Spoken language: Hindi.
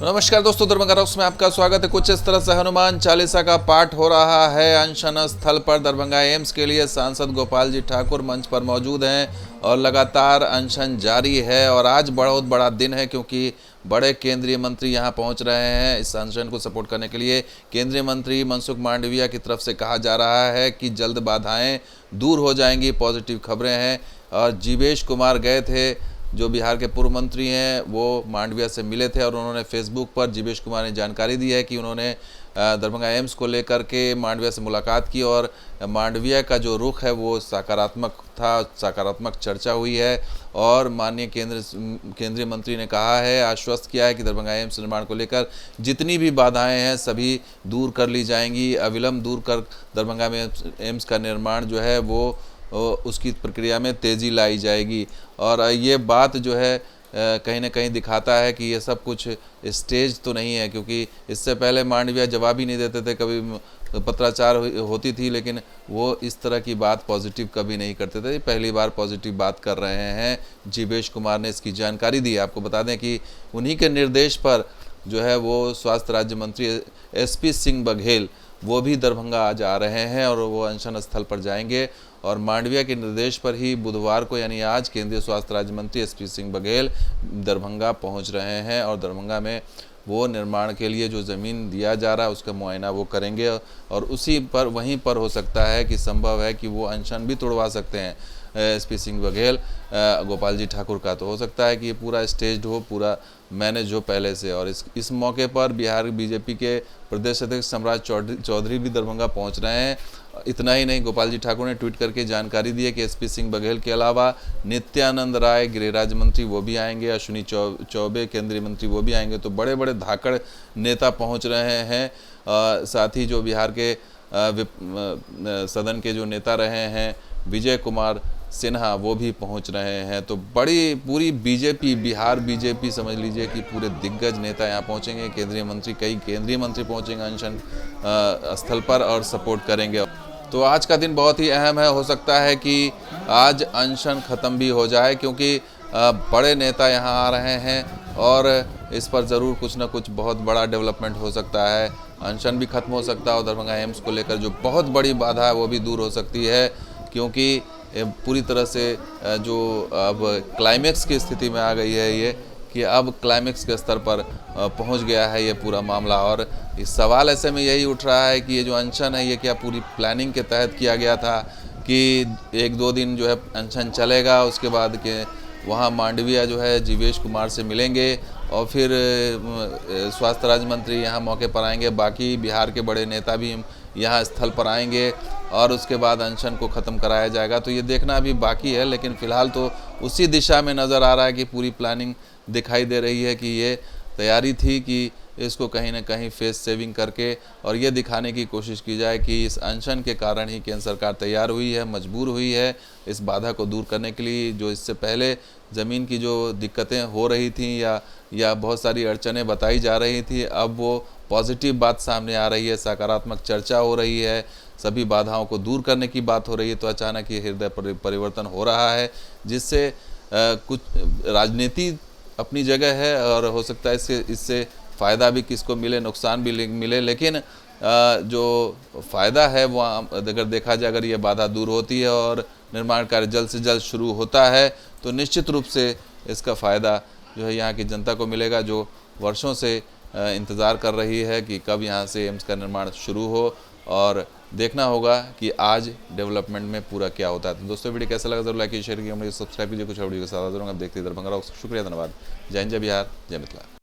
नमस्कार दोस्तों, दरभंगा रॉक्स में आपका स्वागत है। कुछ इस तरह से हनुमान चालीसा का पाठ हो रहा है अनशन स्थल पर। दरभंगा एम्स के लिए सांसद गोपाल जी ठाकुर मंच पर मौजूद हैं और लगातार अनशन जारी है। और आज बहुत बड़ा दिन है क्योंकि बड़े केंद्रीय मंत्री यहां पहुंच रहे हैं इस अनशन को सपोर्ट करने के लिए। केंद्रीय मंत्री मनसुख मांडविया की तरफ से कहा जा रहा है कि जल्द बाधाएं दूर हो जाएंगी, पॉजिटिव खबरें हैं। और जीवेश कुमार गए थे, जो बिहार के पूर्व मंत्री हैं, वो मांडविया से मिले थे और उन्होंने फेसबुक पर जीवेश कुमार ने जानकारी दी है कि उन्होंने दरभंगा एम्स को लेकर के मांडविया से मुलाकात की और मांडविया का जो रुख है वो सकारात्मक था, सकारात्मक चर्चा हुई है। और माननीय केंद्रीय मंत्री ने कहा है, आश्वस्त किया है कि दरभंगा एम्स निर्माण को लेकर जितनी भी बाधाएं हैं सभी दूर कर ली जाएंगी, अविलंब दूर कर दरभंगा में एम्स का निर्माण जो है वो उसकी प्रक्रिया में तेज़ी लाई जाएगी। और ये बात जो है कहीं ना कहीं दिखाता है कि ये सब कुछ स्टेज तो नहीं है, क्योंकि इससे पहले मांडविया जवाब ही नहीं देते थे, कभी पत्राचार होती थी, लेकिन वो इस तरह की बात पॉजिटिव कभी नहीं करते थे। पहली बार पॉजिटिव बात कर रहे हैं। जीवेश कुमार ने इसकी जानकारी दी। आपको बता दें कि उन्हीं के निर्देश पर जो है वो स्वास्थ्य राज्य मंत्री SP सिंह बघेल वो भी दरभंगा आज आ रहे हैं और वो अनशन स्थल पर जाएंगे। और मांडविया के निर्देश पर ही बुधवार को यानी आज केंद्रीय स्वास्थ्य राज्य मंत्री SP सिंह बघेल दरभंगा पहुंच रहे हैं और दरभंगा में वो निर्माण के लिए जो ज़मीन दिया जा रहा है उसका मुआयना वो करेंगे। और उसी पर वहीं पर हो सकता है कि संभव है कि वो अनशन भी तोड़वा सकते हैं SP सिंह बघेल। गोपाल जी ठाकुर का तो हो सकता है कि ये पूरा स्टेज्ड हो, पूरा मैनेज हो पहले से। और इस मौके पर बिहार BJP के प्रदेश अध्यक्ष सम्राट चौधरी भी दरभंगा पहुंच रहे हैं। इतना ही नहीं, गोपाल जी ठाकुर ने ट्वीट करके जानकारी दी है कि SP सिंह बघेल के अलावा नित्यानंद राय गृह राज्य मंत्री वो भी आएंगे, अश्विनी चौबे केंद्रीय मंत्री वो भी आएंगे। तो बड़े बड़े धाकड़ नेता पहुंच रहे हैं। साथ ही जो बिहार के सदन के जो नेता रहे हैं विजय कुमार सिन्हा वो भी पहुंच रहे हैं। तो बड़ी पूरी BJP, बिहार BJP समझ लीजिए कि पूरे दिग्गज नेता यहाँ पहुंचेंगे। केंद्रीय मंत्री, कई केंद्रीय मंत्री पहुंचेंगे अनशन स्थल पर और सपोर्ट करेंगे। तो आज का दिन बहुत ही अहम है। हो सकता है कि आज अनशन ख़त्म भी हो जाए, क्योंकि बड़े नेता यहाँ आ रहे हैं और इस पर ज़रूर कुछ ना कुछ बहुत बड़ा डेवलपमेंट हो सकता है। अनशन भी ख़त्म हो सकता है और दरभंगा एम्स को लेकर जो बहुत बड़ी बाधा है वो भी दूर हो सकती है, क्योंकि पूरी तरह से जो अब क्लाइमेक्स की स्थिति में आ गई है ये, कि अब क्लाइमेक्स के स्तर पर पहुंच गया है ये पूरा मामला। और इस सवाल ऐसे में यही उठ रहा है कि ये जो अनशन है ये क्या पूरी प्लानिंग के तहत किया गया था कि 1-2 दिन जो है अनशन चलेगा, उसके बाद के वहाँ मांडविया जो है जीवेश कुमार से मिलेंगे और फिर स्वास्थ्य राज्य मंत्री यहाँ मौके पर आएंगे, बाकी बिहार के बड़े नेता भी यहाँ स्थल पर आएंगे और उसके बाद अनशन को ख़त्म कराया जाएगा। तो ये देखना अभी बाकी है, लेकिन फ़िलहाल तो उसी दिशा में नज़र आ रहा है कि पूरी प्लानिंग दिखाई दे रही है कि ये तैयारी थी कि इसको कहीं ना कहीं फेस सेविंग करके और ये दिखाने की कोशिश की जाए कि इस अनशन के कारण ही केंद्र सरकार तैयार हुई है, मजबूर हुई है इस बाधा को दूर करने के लिए। जो इससे पहले ज़मीन की जो दिक्कतें हो रही थी या बहुत सारी अड़चनें बताई जा रही थी, अब वो पॉजिटिव बात सामने आ रही है, सकारात्मक चर्चा हो रही है, सभी बाधाओं को दूर करने की बात हो रही है। तो अचानक ये हृदय परिवर्तन हो रहा है, जिससे कुछ राजनीति अपनी जगह है और हो सकता है इससे फ़ायदा भी किसको मिले, नुकसान भी मिले, लेकिन जो फ़ायदा है वो अगर देखा जाए, अगर ये बाधा दूर होती है और निर्माण कार्य जल्द से जल्द शुरू होता है तो निश्चित रूप से इसका फ़ायदा जो है यहाँ की जनता को मिलेगा, जो वर्षों से इंतज़ार कर रही है कि कब यहाँ से एम्स का निर्माण शुरू हो। और देखना होगा कि आज डेवलपमेंट में पूरा क्या होता है। तो दोस्तों, वीडियो कैसा लगा जरूर लाइक कीजिए, शेयर कीजिए, मुझे सब्सक्राइब कीजिए। कुछ वीडियो के साथ जरूर आप देखते हैं दरभंगा रॉक्स। शुक्रिया, धन्यवाद। जय हिंद, जय बिहार, जय मिथिला।